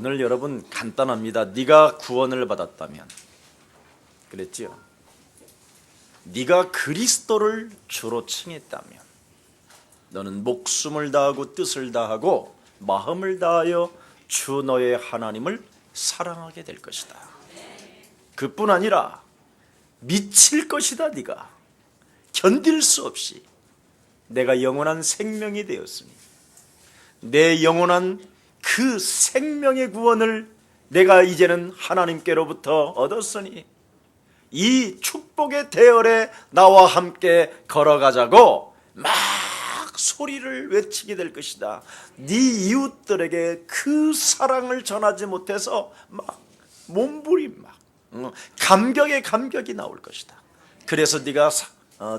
오늘 여러분 간단합니다. 네가 구원을 받았다면, 그랬지요? 네가 그리스도를 주로 칭했다면 너는 목숨을 다하고 뜻을 다하고 마음을 다하여 주 너의 하나님을 사랑하게 될 것이다. 그뿐 아니라 미칠 것이다. 네가 견딜 수 없이 내가 영원한 생명이 되었으니 내 영원한 그 생명의 구원을 내가 이제는 하나님께로부터 얻었으니 이 축복의 대열에 나와 함께 걸어가자고 막 소리를 외치게 될 것이다. 네 이웃들에게 그 사랑을 전하지 못해서 막 몸부림, 막 감격에 감격이 나올 것이다. 그래서 네가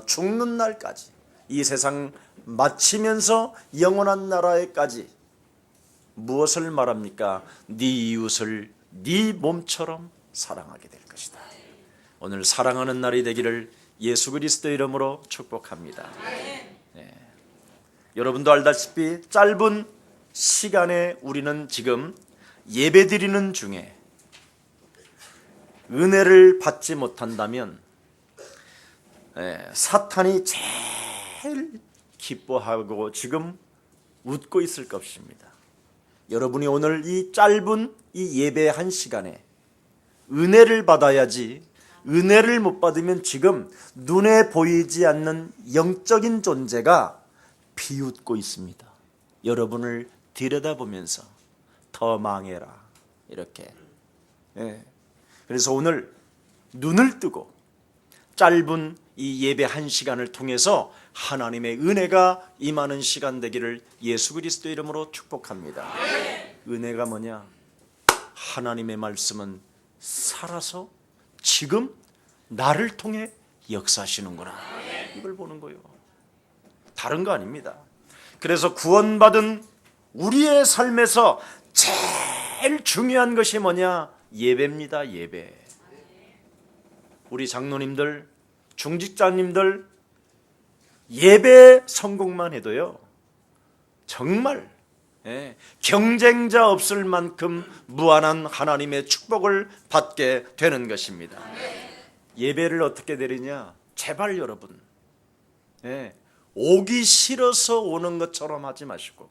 죽는 날까지 이 세상 마치면서 영원한 나라에까지 무엇을 말합니까? 네 이웃을 네 몸처럼 사랑하게 될 것이다. 오늘 사랑하는 날이 되기를 예수 그리스도 이름으로 축복합니다. 네. 여러분도 알다시피 짧은 시간에 우리는 지금 예배드리는 중에 은혜를 받지 못한다면 사탄이 제일 기뻐하고 지금 웃고 있을 것입니다. 여러분이 오늘 이 짧은 이 예배 한 시간에 은혜를 받아야지, 은혜를 못 받으면 지금 눈에 보이지 않는 영적인 존재가 비웃고 있습니다. 여러분을 들여다보면서 더 망해라 이렇게. 그래서 오늘 눈을 뜨고 짧은 이 예배 한 시간을 통해서 하나님의 은혜가 임하는 시간 되기를 예수 그리스도 이름으로 축복합니다. 은혜가 뭐냐? 하나님의 말씀은 살아서 지금 나를 통해 역사하시는구나, 이걸 보는 거예요. 다른 거 아닙니다. 그래서 구원받은 우리의 삶에서 제일 중요한 것이 뭐냐? 예배입니다. 예배. 우리 장로님들, 중직자님들 예배 성공만 해도요 정말 경쟁자 없을 만큼 무한한 하나님의 축복을 받게 되는 것입니다. 예배를 어떻게 드리냐? 제발 여러분 오기 싫어서 오는 것처럼 하지 마시고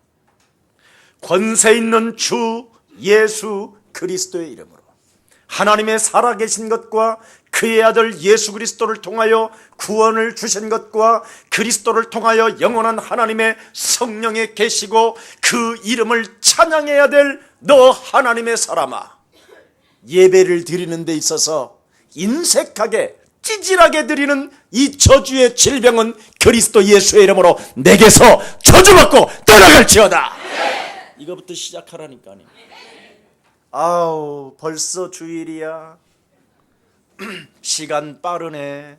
권세 있는 주 예수 그리스도의 이름으로 하나님의 살아계신 것과 그의 아들 예수 그리스도를 통하여 구원을 주신 것과 그리스도를 통하여 영원한 하나님의 성령에 계시고 그 이름을 찬양해야 될 너 하나님의 사람아, 예배를 드리는 데 있어서 인색하게 찌질하게 드리는 이 저주의 질병은 그리스도 예수의 이름으로 내게서 저주받고 떠나갈지어다. 이거부터 시작하라니까요. 아우 벌써 주일이야. 시간 빠르네.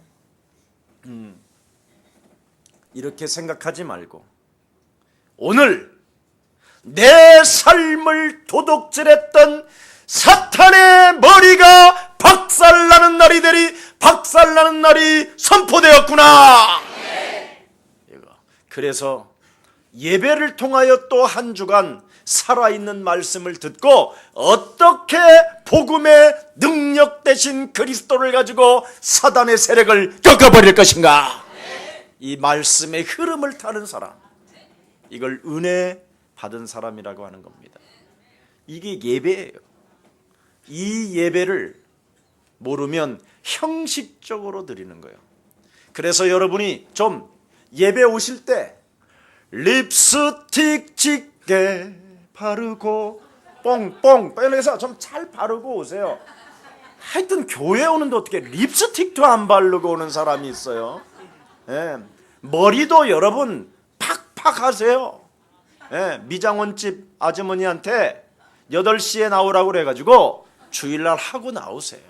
이렇게 생각하지 말고 오늘 내 삶을 도둑질했던 사탄의 머리가 박살나는 날이 되리, 박살나는 날이 선포되었구나. 그래서 예배를 통하여 또 한 주간 살아있는 말씀을 듣고 어떻게 복음의 능력 대신 그리스도를 가지고 사단의 세력을 꺾어버릴 것인가. 이 말씀의 흐름을 타는 사람, 이걸 은혜 받은 사람이라고 하는 겁니다. 이게 예배예요. 이 예배를 모르면 형식적으로 드리는 거예요. 그래서 여러분이 좀 예배 오실 때 립스틱 짙게 바르고 뽕뽕 빼내서 좀 잘 바르고 오세요. 하여튼 교회 오는데 어떻게 립스틱도 안 바르고 오는 사람이 있어요. 머리도 여러분 팍팍 하세요. 미장원집 아주머니한테 8시에 나오라고 그래가지고 주일날 하고 나오세요.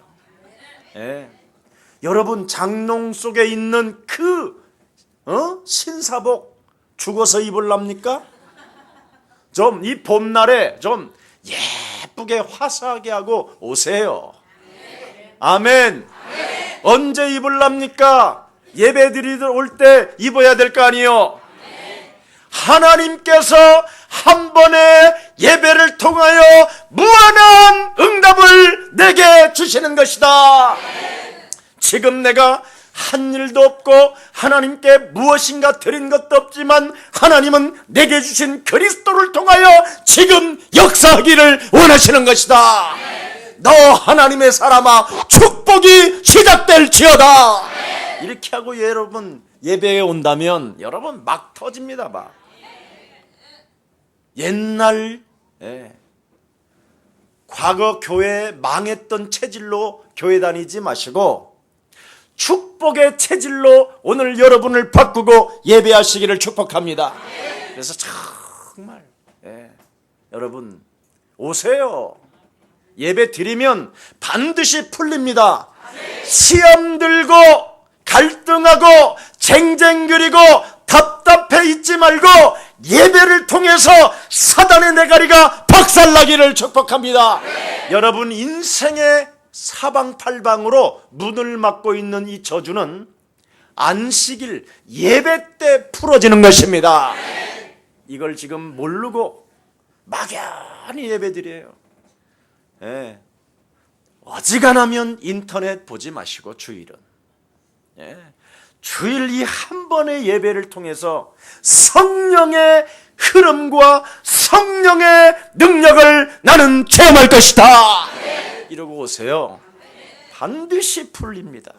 여러분 장롱 속에 있는 그 신사복 죽어서 입을랍니까? 좀 이 봄날에 좀 예쁘게 화사하게 하고 오세요. 아멘. 언제 입을랍니까? 예배 드리러 올 때 입어야 될 거 아니에요. 하나님께서 한 번에 예배를 통하여 무한한 응답을 내게 주시는 것이다. 지금 내가 한 일도 없고 하나님께 무엇인가 드린 것도 없지만 하나님은 내게 주신 그리스도를 통하여 지금 역사하기를 원하시는 것이다. 너 하나님의 사람아, 축복이 시작될지어다. 이렇게 하고 여러분 예배에 온다면 여러분 막 터집니다. 막 옛날 과거 교회 망했던 체질로 교회 다니지 마시고 축복의 체질로 오늘 여러분을 바꾸고 예배하시기를 축복합니다. 그래서 정말 여러분 오세요. 예배 드리면 반드시 풀립니다. 시험 들고 갈등하고 쟁쟁 그리고 답답해 있지 말고 예배를 통해서 사단의 내가리가 박살나기를 축복합니다. 여러분 인생의 사방팔방으로 문을 막고 있는 이 저주는 안식일 예배 때 풀어지는 것입니다. 이걸 지금 모르고 막연히 예배드려요. 어지간하면 인터넷 보지 마시고 주일은 주일 이 한 번의 예배를 통해서 성령의 흐름과 성령의 능력을 나는 체험할 것이다. 이러고 오세요. 반드시 풀립니다.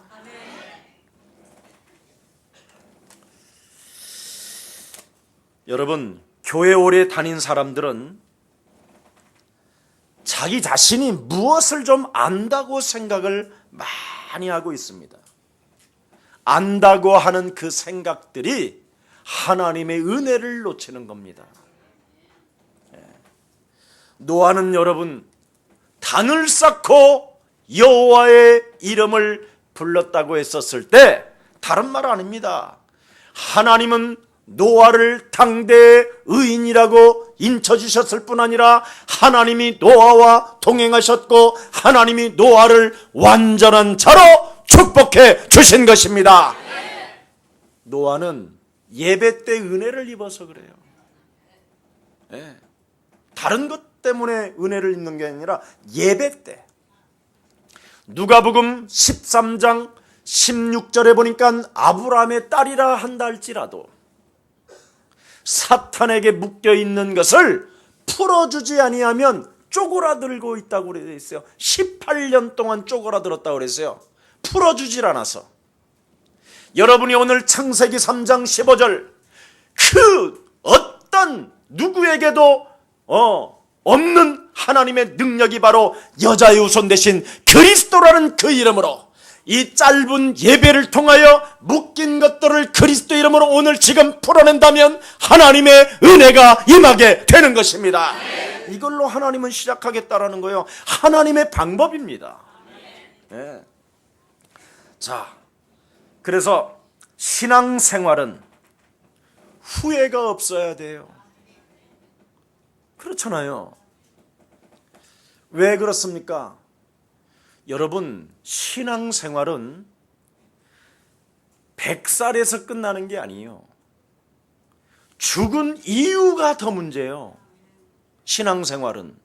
여러분, 교회 오래 다닌 사람들은 자기 자신이 무엇을 좀 안다고 생각을 많이 하고 있습니다. 안다고 하는 그 생각들이 하나님의 은혜를 놓치는 겁니다. 노아는 여러분 단을 쌓고 여호와의 이름을 불렀다고 했었을 때 다른 말 아닙니다. 하나님은 노아를 당대의 의인이라고 인쳐주셨을 뿐 아니라 하나님이 노아와 동행하셨고 하나님이 노아를 완전한 자로 축복해 주신 것입니다. 노아는 예배 때 은혜를 입어서 그래요. 다른 것 때문에 은혜를 입는 게 아니라 예배 때. 누가복음 13장 16절에 보니까 아브라함의 딸이라 한다 할지라도 사탄에게 묶여있는 것을 풀어주지 아니하면 쪼그라들고 있다고 그래 있어요. 18년 동안 쪼그라들었다고 그랬어요. 풀어주질 않아서. 여러분이 오늘 창세기 3장 15절 그 어떤 누구에게도 없는 하나님의 능력이 바로 여자의 후손 되신 그리스도라는 그 이름으로 이 짧은 예배를 통하여 묶인 것들을 그리스도 이름으로 오늘 지금 풀어낸다면 하나님의 은혜가 임하게 되는 것입니다. 이걸로 하나님은 시작하겠다라는 거예요. 하나님의 방법입니다. 자, 그래서 신앙생활은 후회가 없어야 돼요. 그렇잖아요. 왜 그렇습니까? 여러분, 신앙생활은 100살에서 끝나는 게 아니에요. 죽은 이유가 더 문제예요. 신앙생활은.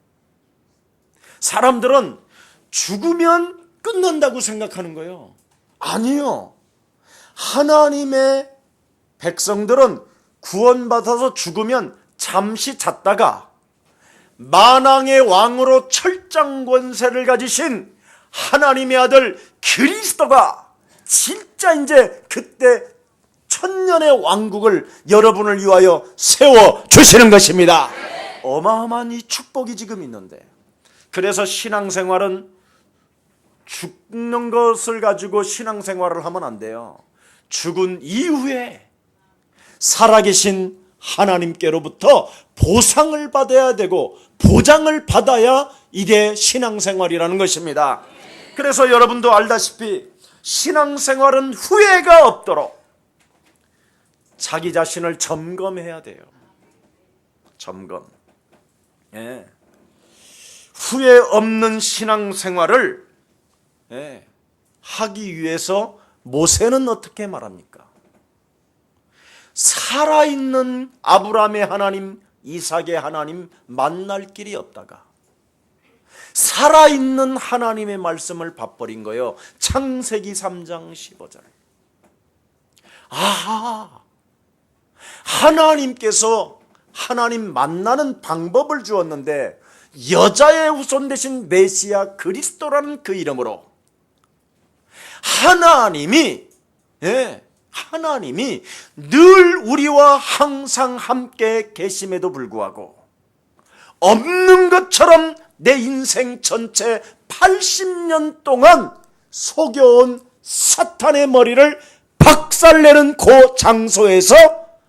사람들은 죽으면 끝난다고 생각하는 거예요. 아니요. 하나님의 백성들은 구원받아서 죽으면 잠시 잤다가 만왕의 왕으로 철장 권세를 가지신 하나님의 아들 그리스도가 진짜 이제 그때 천년의 왕국을 여러분을 위하여 세워주시는 것입니다. 어마어마한 이 축복이 지금 있는데, 그래서 신앙생활은 죽는 것을 가지고 신앙생활을 하면 안 돼요. 죽은 이후에 살아계신 하나님께로부터 보상을 받아야 되고 보장을 받아야 이게 신앙생활이라는 것입니다. 그래서 여러분도 알다시피 신앙생활은 후회가 없도록 자기 자신을 점검해야 돼요. 점검. 후회 없는 신앙생활을 하기 위해서 모세는 어떻게 말합니까? 살아있는 아브라함의 하나님 이삭의 하나님 만날 길이 없다가 살아있는 하나님의 말씀을 봐버린 거예요. 창세기 3장 15절. 아하, 하나님께서 하나님 만나는 방법을 주었는데 여자의 후손 되신 메시아 그리스도라는 그 이름으로 하나님이 늘 우리와 항상 함께 계심에도 불구하고 없는 것처럼 내 인생 전체 80년 동안 속여온 사탄의 머리를 박살내는 그 장소에서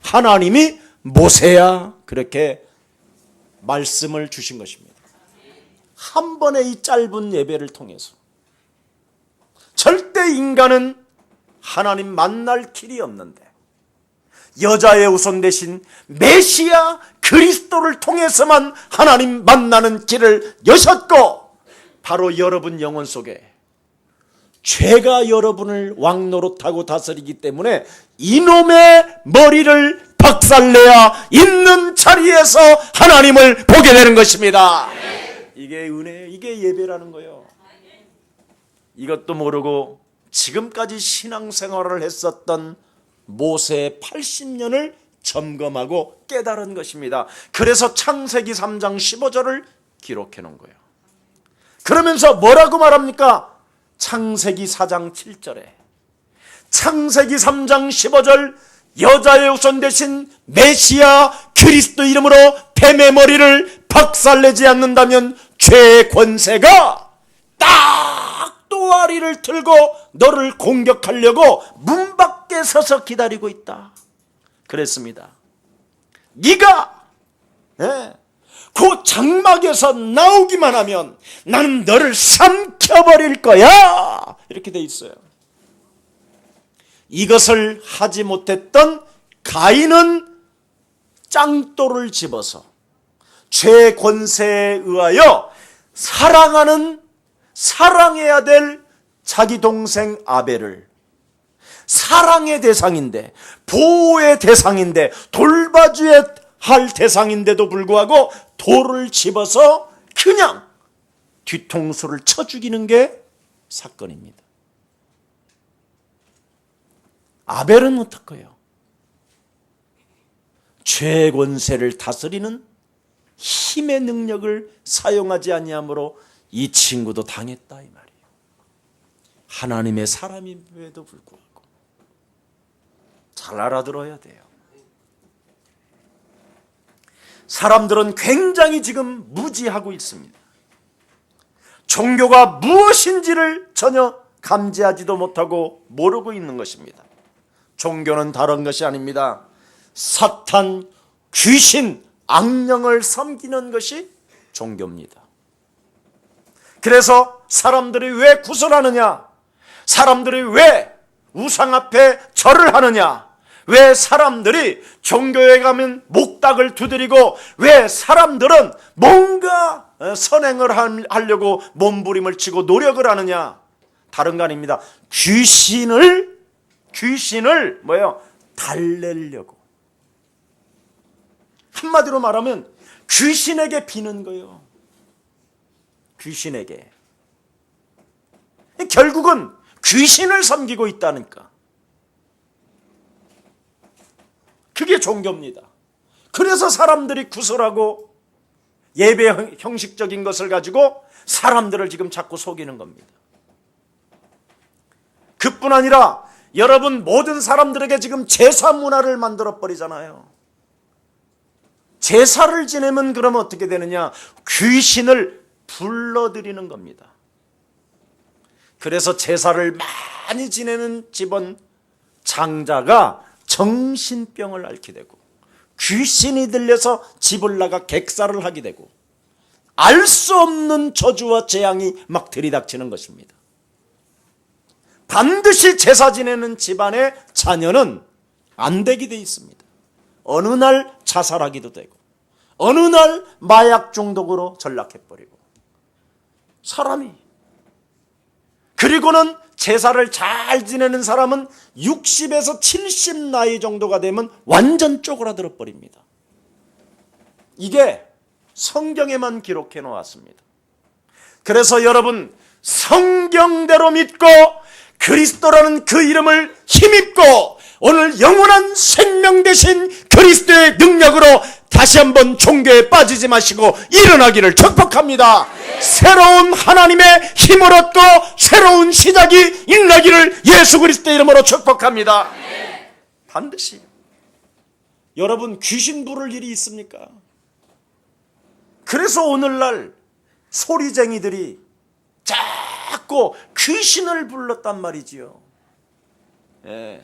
하나님이 모세야 그렇게 말씀을 주신 것입니다. 한 번의 이 짧은 예배를 통해서 절대 인간은 하나님 만날 길이 없는데 여자의 후손 대신 메시아 그리스도를 통해서만 하나님 만나는 길을 여셨고, 바로 여러분 영혼 속에 죄가 여러분을 왕노릇하고 다스리기 때문에 이놈의 머리를 박살내야 있는 자리에서 하나님을 보게 되는 것입니다. 이게 은혜예요. 이게 예배라는 거예요. 이것도 모르고 지금까지 신앙생활을 했었던 모세의 80년을 점검하고 깨달은 것입니다. 그래서 창세기 3장 15절을 기록해 놓은 거예요. 그러면서 뭐라고 말합니까? 창세기 4장 7절에 창세기 3장 15절 여자의 후손 대신 메시아 그리스도 이름으로 뱀의 머리를 박살내지 않는다면 죄의 권세가 딱 또아리를 들고 너를 공격하려고 문 밖에 서서 기다리고 있다. 그랬습니다. 네가 그 장막에서 나오기만 하면 나는 너를 삼켜버릴 거야. 이렇게 돼 있어요. 이것을 하지 못했던 가인은 짱돌을 집어서 죄 권세에 의하여 사랑해야 될 자기 동생 아벨을 사랑의 대상인데, 보호의 대상인데, 돌봐줘야 할 대상인데도 불구하고 돌을 집어서 그냥 뒤통수를 쳐 죽이는 게 사건입니다. 아벨은 어떡해요? 죄의 권세를 다스리는 힘의 능력을 사용하지 아니하므로 이 친구도 당했다 이 말이에요. 하나님의 사람임에도 불구하고 잘 알아들어야 돼요. 사람들은 굉장히 지금 무지하고 있습니다. 종교가 무엇인지를 전혀 감지하지도 못하고 모르고 있는 것입니다. 종교는 다른 것이 아닙니다. 사탄, 귀신, 악령을 섬기는 것이 종교입니다. 그래서 사람들이 왜 구슬하느냐? 사람들이 왜 우상 앞에 절을 하느냐? 왜 사람들이 종교에 가면 목닥을 두드리고 왜 사람들은 뭔가 선행을 하려고 몸부림을 치고 노력을 하느냐? 다른 거 아닙니다. 귀신을 달래려고. 한마디로 말하면 귀신에게 비는 거예요. 귀신에게. 결국은 귀신을 섬기고 있다니까. 그게 종교입니다. 그래서 사람들이 구슬하고 예배 형식적인 것을 가지고 사람들을 지금 자꾸 속이는 겁니다. 그뿐 아니라 여러분 모든 사람들에게 지금 제사 문화를 만들어 버리잖아요. 제사를 지내면 그러면 어떻게 되느냐? 귀신을 불러들이는 겁니다. 그래서 제사를 많이 지내는 집은 장자가 정신병을 앓게 되고 귀신이 들려서 집을 나가 객사를 하게 되고 알 수 없는 저주와 재앙이 막 들이닥치는 것입니다. 반드시 제사 지내는 집안의 자녀는 안 되게 돼 있습니다. 어느 날 자살하기도 되고 어느 날 마약 중독으로 전락해버리고 사람이, 그리고는 제사를 잘 지내는 사람은 60에서 70 나이 정도가 되면 완전 쪼그라들어 버립니다. 이게 성경에만 기록해 놓았습니다. 그래서 여러분, 성경대로 믿고 그리스도라는 그 이름을 힘입고 오늘 영원한 생명 되신 그리스도의 능력으로 다시 한번 종교에 빠지지 마시고 일어나기를 축복합니다. 새로운 하나님의 힘을 얻고 새로운 시작이 일어나기를 예수 그리스도의 이름으로 축복합니다. 반드시. 여러분, 귀신 부를 일이 있습니까? 그래서 오늘날 소리쟁이들이 자꾸 귀신을 불렀단 말이지요. 예.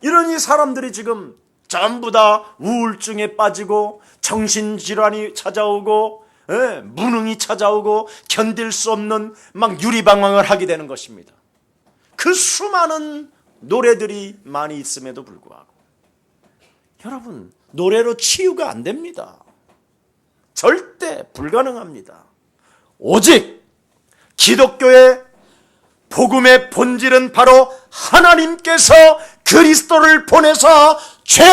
이러니 사람들이 지금 전부 다 우울증에 빠지고 정신질환이 찾아오고, 예, 무능이 찾아오고 견딜 수 없는 막 유리방황을 하게 되는 것입니다. 그 수많은 노래들이 많이 있음에도 불구하고 여러분, 노래로 치유가 안 됩니다. 절대 불가능합니다. 오직 기독교의 복음의 본질은 바로 하나님께서 그리스도를 보내서 죄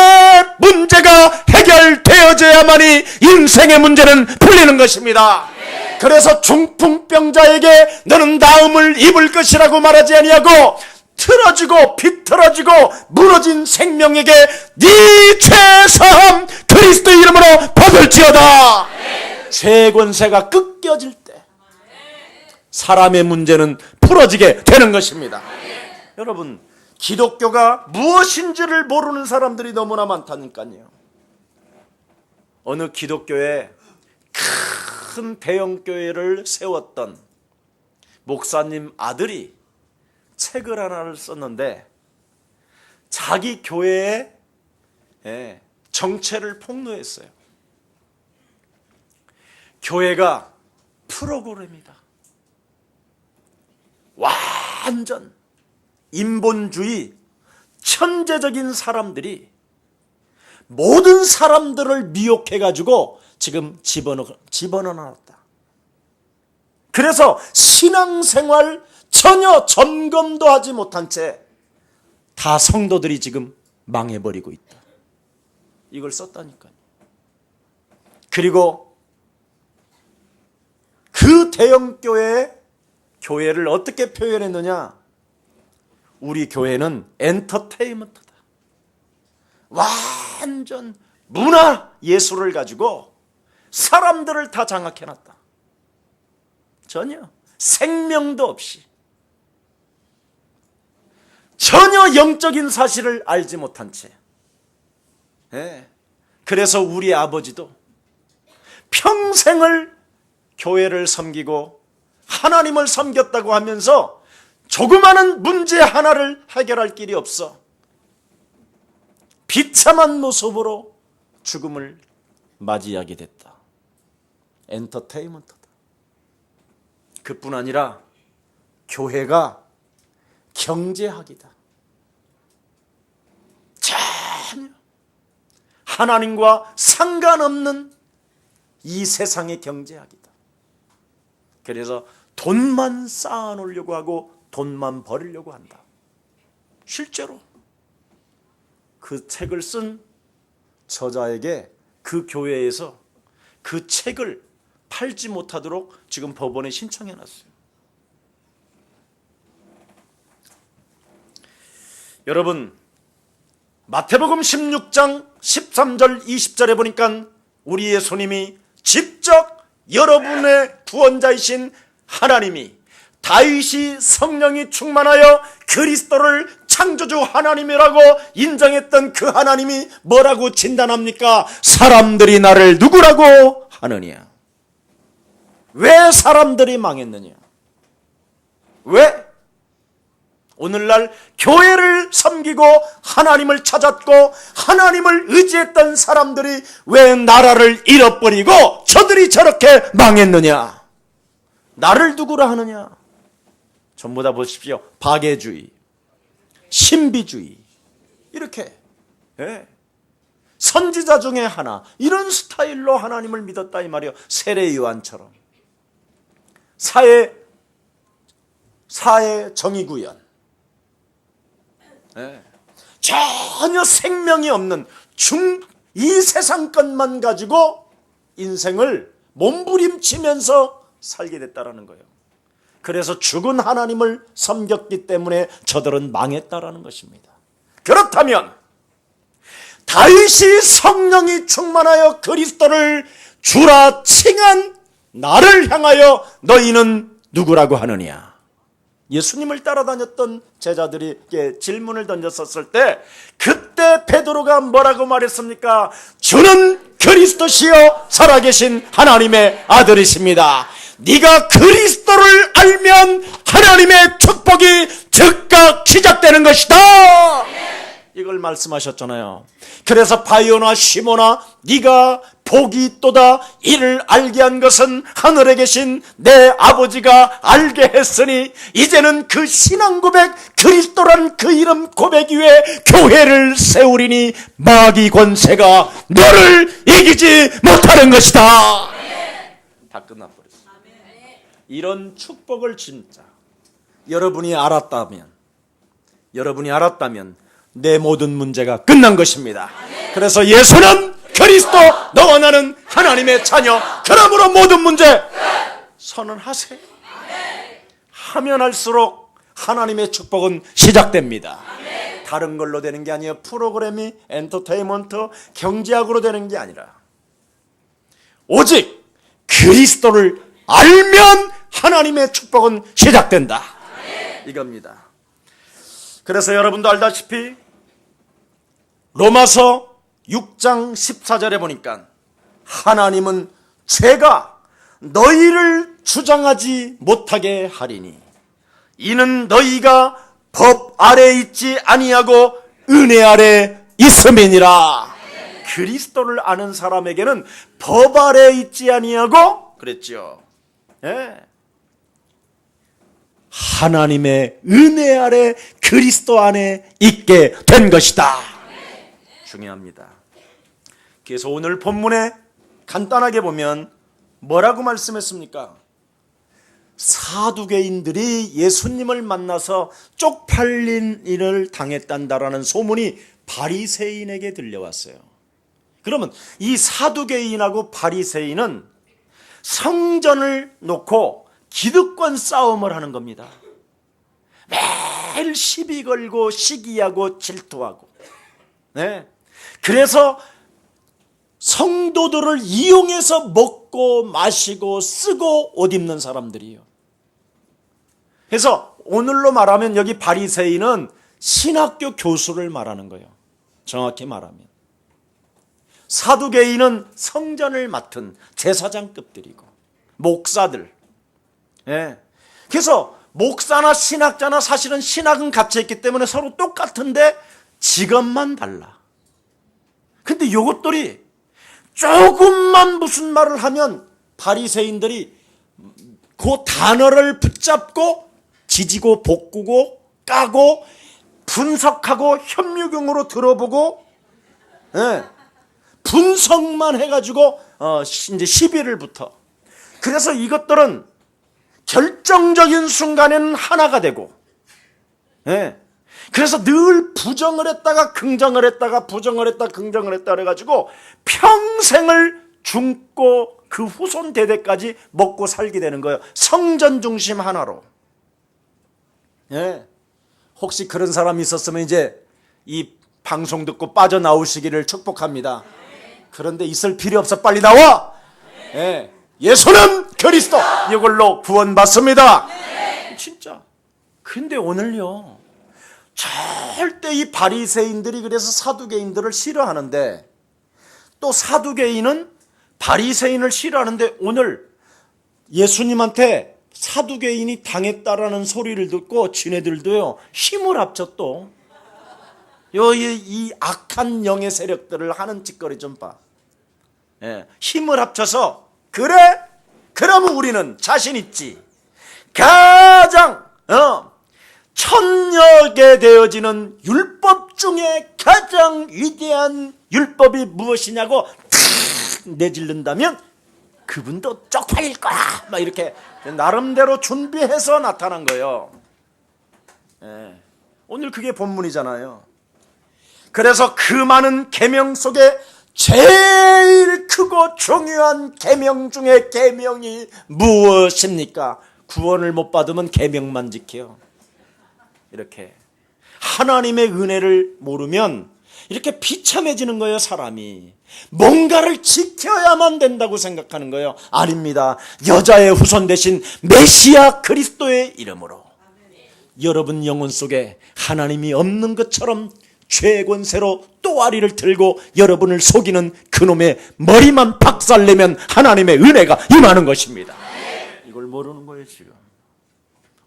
문제가 해결되어져야만이 인생의 문제는 풀리는 것입니다. 그래서 중풍병자에게 너는 나음을 입을 것이라고 말하지 아니하고 틀어지고 비틀어지고 무너진 생명에게 네 죄사함 그리스도의 이름으로 받을지어다. 죄 권세가 꺾여질 때 사람의 문제는 풀어지게 되는 것입니다. 여러분, 기독교가 무엇인지를 모르는 사람들이 너무나 많다니까요. 어느 기독교에 큰 대형교회를 세웠던 목사님 아들이 책을 하나를 썼는데 자기 교회의 정체를 폭로했어요. 교회가 프로그램이다. 완전 인본주의 천재적인 사람들이 모든 사람들을 미혹해가지고 지금 집어넣어놨다. 그래서 신앙생활 전혀 점검도 하지 못한 채 다 성도들이 지금 망해버리고 있다. 이걸 썼다니까요. 그리고 그 대형교회의 교회를 어떻게 표현했느냐? 우리 교회는 엔터테인먼트다. 완전 문화 예술을 가지고 사람들을 다 장악해놨다. 전혀 생명도 없이 전혀 영적인 사실을 알지 못한 채. 그래서 우리 아버지도 평생을 교회를 섬기고 하나님을 섬겼다고 하면서 조그마한 문제 하나를 해결할 길이 없어 비참한 모습으로 죽음을 맞이하게 됐다. 엔터테인먼트다. 그뿐 아니라 교회가 경제학이다. 전혀 하나님과 상관없는 이 세상의 경제학이다. 그래서 돈만 쌓아놓으려고 하고 돈만 벌으려고 한다. 실제로 그 책을 쓴 저자에게 그 교회에서 그 책을 팔지 못하도록 지금 법원에 신청해놨어요. 여러분, 마태복음 16장 13절 20절에 보니까 우리의 손님이 직접 여러분의 구원자이신 하나님이 다윗이 성령이 충만하여 그리스도를 창조주 하나님이라고 인정했던 그 하나님이 뭐라고 진단합니까? 사람들이 나를 누구라고 하느냐? 왜 사람들이 망했느냐? 왜? 오늘날 교회를 섬기고 하나님을 찾았고 하나님을 의지했던 사람들이 왜 나라를 잃어버리고 저들이 저렇게 망했느냐? 나를 누구라 하느냐? 전부 다 보십시오. 박애주의, 신비주의, 이렇게 선지자 중에 하나, 이런 스타일로 하나님을 믿었다 이 말이에요. 세례 요한처럼. 사회 정의구현, 전혀 생명이 없는 이 세상 것만 가지고 인생을 몸부림치면서 살게 됐다라는 거예요. 그래서 죽은 하나님을 섬겼기 때문에 저들은 망했다라는 것입니다. 그렇다면 다윗이 성령이 충만하여 그리스도를 주라 칭한 나를 향하여 너희는 누구라고 하느냐? 예수님을 따라다녔던 제자들에게 질문을 던졌었을 때 그때 베드로가 뭐라고 말했습니까? 주는 그리스도시요 살아계신 하나님의 아들이십니다. 네가 그리스도를 알면 하나님의 축복이 즉각 시작되는 것이다. 이걸 말씀하셨잖아요. 그래서 바요나 시모나 네가 복이 있도다. 이를 알게 한 것은 하늘에 계신 내 아버지가 알게 했으니 이제는 그 신앙 고백 그리스도란 그 이름 고백 위에 교회를 세우리니 마귀 권세가 너를 이기지 못하는 것이다. 다 끝나버렸어요. 이런 축복을 진짜 여러분이 알았다면 내 모든 문제가 끝난 것입니다. 그래서 예수는 그리스도, 너와 나는 하나님의 자녀. 그러므로 모든 문제 선언하세요. 하면 할수록 하나님의 축복은 시작됩니다. 다른 걸로 되는 게 아니에요. 프로그램이 엔터테인먼트, 경제학으로 되는 게 아니라 오직 그리스도를 알면 하나님의 축복은 시작된다. 이겁니다. 그래서 여러분도 알다시피 로마서 6장 14절에 보니까 하나님은 죄가 너희를 주장하지 못하게 하리니 이는 너희가 법 아래 있지 아니하고 은혜 아래 있음이니라. 그리스도를 아는 사람에게는 법 아래 있지 아니하고 그랬죠. 예. 하나님의 은혜 아래 그리스도 안에 있게 된 것이다. 중요합니다. 그래서 오늘 본문에 간단하게 보면 뭐라고 말씀했습니까? 사두개인들이 예수님을 만나서 쪽팔린 일을 당했단다라는 소문이 바리새인에게 들려왔어요. 그러면 이 사두개인하고 바리새인은 성전을 놓고 기득권 싸움을 하는 겁니다. 매일 시비 걸고 시기하고 질투하고. 네. 그래서 성도들을 이용해서 먹고 마시고 쓰고 옷 입는 사람들이에요. 그래서 오늘로 말하면 여기 바리새인은 신학교 교수를 말하는 거예요. 정확히 말하면. 사두개인은 성전을 맡은 제사장급들이고 목사들. 예. 그래서 목사나 신학자나 사실은 신학은 갇혀있기 때문에 서로 똑같은데 직업만 달라. 근데 요것들이 조금만 무슨 말을 하면 바리새인들이 그 단어를 붙잡고 지지고 볶고 까고 분석하고 현미경으로 들어보고 예. 분석만 해가지고 이제 시비를 붙어. 그래서 이것들은 결정적인 순간에는 하나가 되고, 예. 그래서 늘 부정을 했다가 긍정을 했다가 부정을 했다가 긍정을 했다 그래가지고 평생을 굶고 그 후손 대대까지 먹고 살게 되는 거예요. 성전 중심 하나로. 예. 혹시 그런 사람이 있었으면 이제 이 방송 듣고 빠져나오시기를 축복합니다. 그런데 있을 필요 없어. 빨리 나와. 예. 예수는 그리스도. 이걸로 구원받습니다. 진짜. 근데 오늘요, 절대 이 바리새인들이 그래서 사두개인들을 싫어하는데 또 사두개인은 바리새인을 싫어하는데 오늘 예수님한테 사두개인이 당했다라는 소리를 듣고 지네들도요 힘을 합쳐 또 이 악한 영의 세력들을 하는 짓거리 좀 봐. 예, 힘을 합쳐서 그래? 그러면 우리는 자신 있지. 가장 천여개 되어지는 율법 중에 가장 위대한 율법이 무엇이냐고 내질른다면 그분도 쪽팔릴 거야. 막 이렇게 나름대로 준비해서 나타난 거예요. 예. 오늘 그게 본문이잖아요. 그래서 그 많은 계명 속에 제일 크고 중요한 계명 중에 계명이 무엇입니까? 구원을 못 받으면 계명만 지켜. 이렇게 하나님의 은혜를 모르면 이렇게 비참해지는 거예요. 사람이 뭔가를 지켜야만 된다고 생각하는 거예요. 아닙니다. 여자의 후손 대신 메시아 그리스도의 이름으로 여러분 영혼 속에 하나님이 없는 것처럼 죄의 권세로 또아리를 들고 여러분을 속이는 그놈의 머리만 박살내면 하나님의 은혜가 임하는 것입니다. 이걸 모르는 거예요. 지금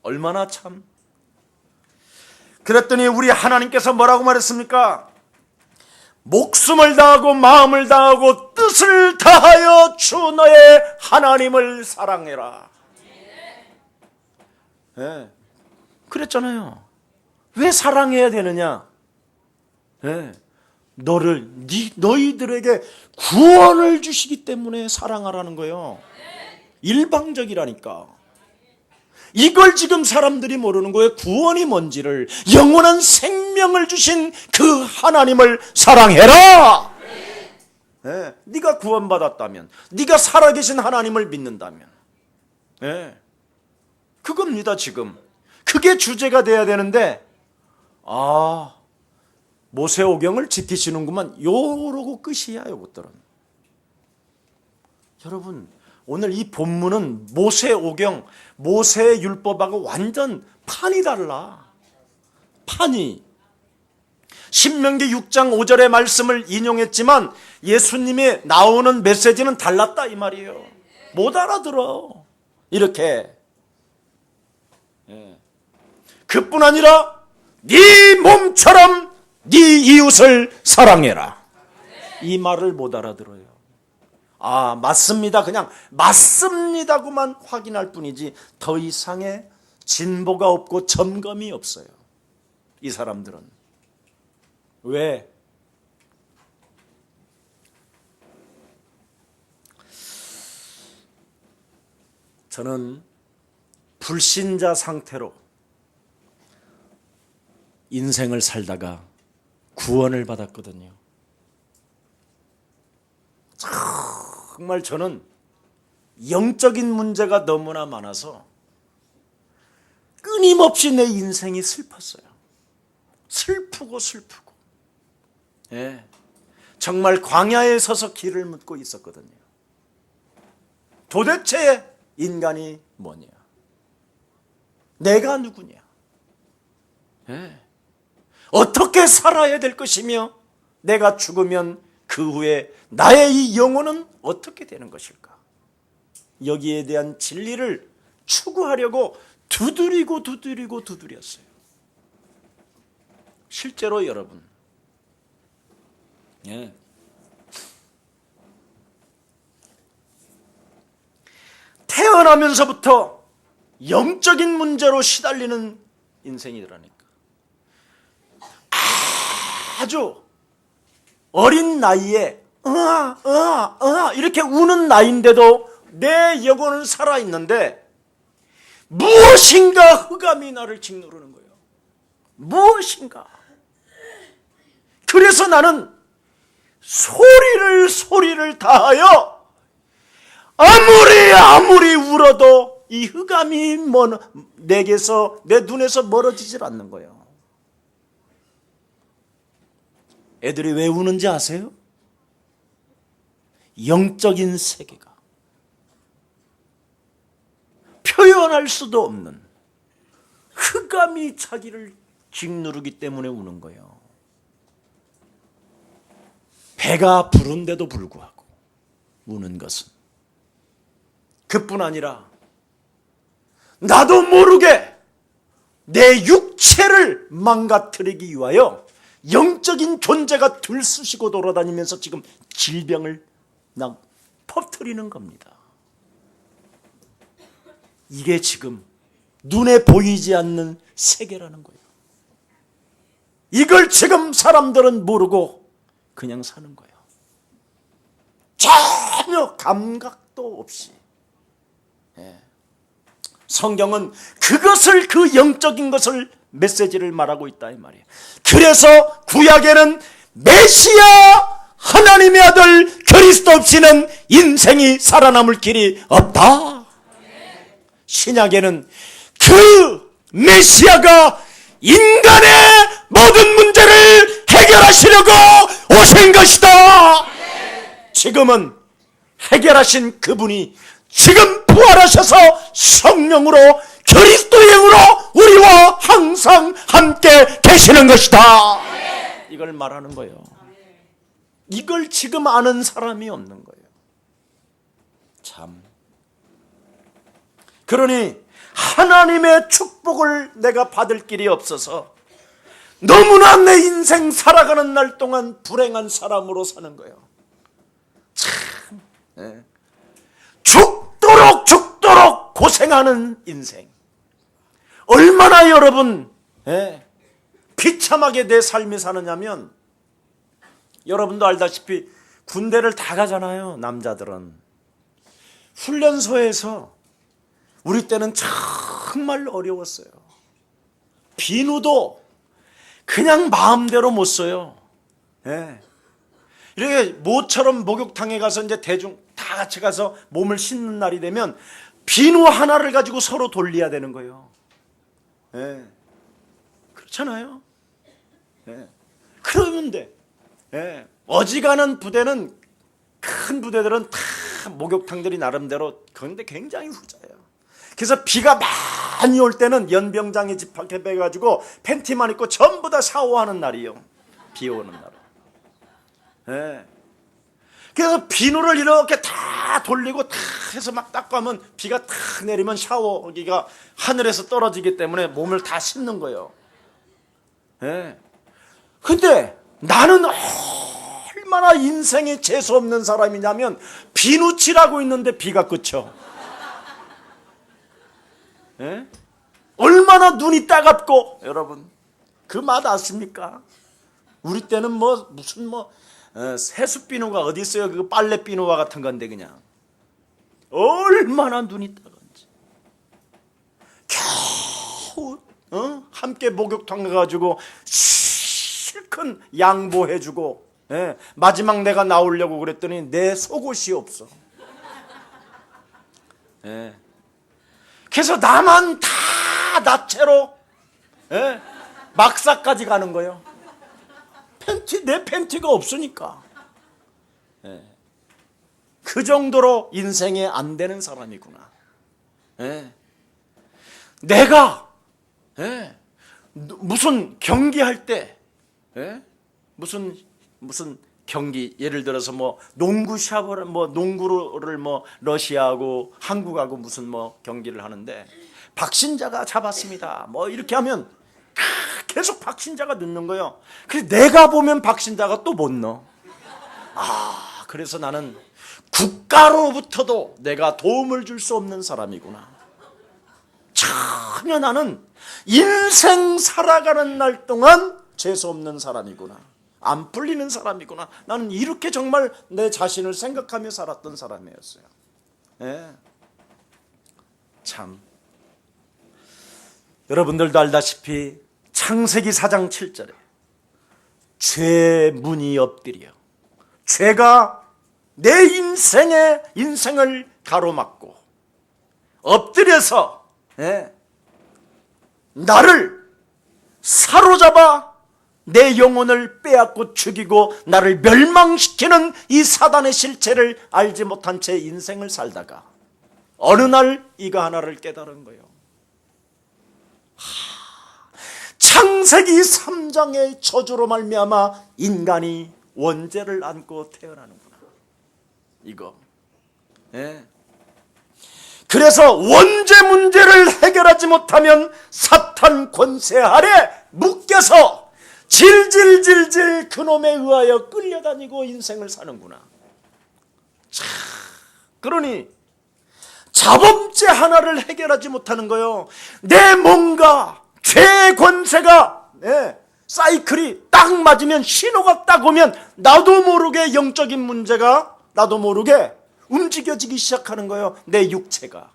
얼마나 참. 그랬더니 우리 하나님께서 뭐라고 말했습니까? 목숨을 다하고 마음을 다하고 뜻을 다하여 주 너의 하나님을 사랑해라. 네. 그랬잖아요. 왜 사랑해야 되느냐? 네. 너희들에게 구원을 주시기 때문에 사랑하라는 거예요. 일방적이라니까. 이걸 지금 사람들이 모르는 거예요. 구원이 뭔지를. 영원한 생명을 주신 그 하나님을 사랑해라. 네. 네가 구원받았다면, 네가 살아계신 하나님을 믿는다면, 네. 그겁니다. 지금 그게 주제가 돼야 되는데, 모세오경을 지키시는구만, 요러고 끝이야. 요것들은. 여러분, 오늘 이 본문은 모세오경, 모세의 율법하고 완전 판이 달라. 판이. 신명기 6장 5절의 말씀을 인용했지만 예수님이 나오는 메시지는 달랐다 이 말이에요. 못 알아들어. 이렇게. 그뿐 아니라 네 몸처럼 네 이웃을 사랑해라. 이 말을 못 알아들어요. 맞습니다. 그냥 맞습니다고만 확인할 뿐이지 더 이상의 진보가 없고 점검이 없어요. 이 사람들은. 왜? 저는 불신자 상태로 인생을 살다가 구원을 받았거든요. 정말 저는 영적인 문제가 너무나 많아서 끊임없이 내 인생이 슬펐어요. 슬프고. 예, 정말 광야에 서서 길을 묻고 있었거든요. 도대체 인간이 뭐냐? 내가 누구냐? 예, 어떻게 살아야 될 것이며 내가 죽으면 그 후에 나의 이 영혼은 어떻게 되는 것일까? 여기에 대한 진리를 추구하려고 두드렸어요. 실제로 여러분, 예, 태어나면서부터 영적인 문제로 시달리는 인생이더라니까. 아주 어린 나이에 이렇게 우는 나이인데도 내 영혼은 살아있는데 무엇인가 흑암이 나를 짓누르는 거예요. 무엇인가. 그래서 나는 소리를 다하여 아무리 울어도 이 흑암이 내게서, 내 눈에서 멀어지질 않는 거예요. 애들이 왜 우는지 아세요? 영적인 세계가 표현할 수도 없는 흑암이 자기를 짓누르기 때문에 우는 거예요. 배가 부른데도 불구하고 우는 것은. 그뿐 아니라 나도 모르게 내 육체를 망가뜨리기 위하여 영적인 존재가 들쑤시고 돌아다니면서 지금 질병을 퍼뜨리는 겁니다. 이게 지금 눈에 보이지 않는 세계라는 거예요. 이걸 지금 사람들은 모르고 그냥 사는 거예요. 전혀 감각도 없이. 성경은 그것을, 그 영적인 것을, 메시지를 말하고 있다 이 말이에요. 그래서 구약에는 메시아 하나님의 아들 그리스도 없이는 인생이 살아남을 길이 없다. 신약에는 그 메시아가 인간의 모든 문제를 해결하시려고 오신 것이다. 지금은 해결하신 그분이 지금 부활하셔서 성령으로 그리스도의 영으로 우리와 항상 함께 계시는 것이다. 이걸 말하는 거예요. 이걸 지금 아는 사람이 없는 거예요. 참. 그러니 하나님의 축복을 내가 받을 길이 없어서 너무나 내 인생 살아가는 날 동안 불행한 사람으로 사는 거예요. 참. 네. 죽도록 고생하는 인생. 얼마나 여러분 비참하게 내 삶이 사느냐면, 여러분도 알다시피 군대를 다 가잖아요. 남자들은 훈련소에서 우리 때는 정말 어려웠어요. 비누도 그냥 마음대로 못 써요. 이렇게 모처럼 목욕탕에 가서 이제 대중 다 같이 가서 몸을 씻는 날이 되면 비누 하나를 가지고 서로 돌려야 되는 거예요. 그렇잖아요. 그러면 돼. 어지간한 부대는, 큰 부대들은 다 목욕탕들이 나름대로 그런데 굉장히 후져요. 그래서 비가 많이 올 때는 연병장에 집합해가지고 팬티만 입고 전부 다 샤워하는 날이요. 비 오는 날은. 그래서 비누를 이렇게 다 돌리고 다 해서 막 닦고 하면 비가 탁 내리면 샤워기가 하늘에서 떨어지기 때문에 몸을 다 씻는 거예요. 근데 나는 얼마나 인생에 재수 없는 사람이냐면, 비누 칠하고 있는데 비가 그쳐. 얼마나 눈이 따갑고, 여러분 그 맛 아십니까? 우리 때는 무슨 세수비누가 어디 있어요? 그 빨래 비누와 같은 건데 그냥 얼마나 눈이 따가운지. 겨우 함께 목욕탕 가가지고 실컷 양보해주고, 마지막 내가 나오려고 그랬더니 내 속옷이 없어. 그래서 나만 다 나체로 막사까지 가는 거예요. 내 팬티가 없으니까. 그 정도로 인생에 안 되는 사람이구나. 내가 무슨 경기할 때 무슨 경기, 예를 들어서 농구 샤워를 농구를 러시아하고 한국하고 무슨 경기를 하는데 박신자가 잡았습니다. 이렇게 하면 계속 박신자가 넣는 거예요. 그래서 내가 보면 박신자가 또 못 넣어. 그래서 나는 국가로부터도 내가 도움을 줄 수 없는 사람이구나. 전혀 나는 인생 살아가는 날 동안 재수 없는 사람이구나. 안 풀리는 사람이구나. 나는 이렇게 정말 내 자신을 생각하며 살았던 사람이었어요. 참. 여러분들도 알다시피 창세기 4장 7절에 죄 문이 엎드려, 죄가 내 인생을 가로막고 엎드려서 나를 사로잡아 내 영혼을 빼앗고 죽이고 나를 멸망시키는 이 사단의 실체를 알지 못한 채 인생을 살다가 어느 날 이거 하나를 깨달은 거예요. 창세기 3장의 저주로 말미암아 인간이 원죄를 안고 태어나는구나. 이거. 그래서 원죄 문제를 해결하지 못하면 사탄 권세 아래 묶여서 질질질질 그놈에 의하여 끌려다니고 인생을 사는구나. 그러니 자범죄 하나를 해결하지 못하는 거요. 내 몸과 죄의 권세가 사이클이 딱 맞으면, 신호가 딱 오면 나도 모르게 영적인 문제가 나도 모르게 움직여지기 시작하는 거예요. 내 육체가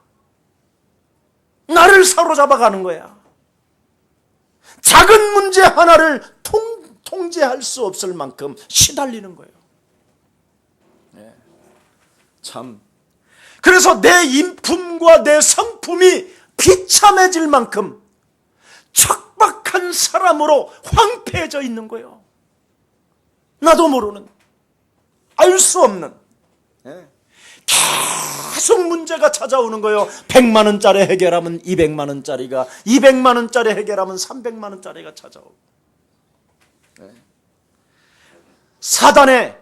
나를 사로잡아가는 거야. 작은 문제 하나를 통제할 수 없을 만큼 시달리는 거예요. 참. 그래서 내 인품과 내 성품이 비참해질 만큼 척박한 사람으로 황폐해져 있는 거예요. 나도 모르는, 알 수 없는, 계속 문제가 찾아오는 거예요. 100만 원짜리 해결하면 200만 원짜리가, 200만 원짜리 해결하면 300만 원짜리가 찾아오고, 사단의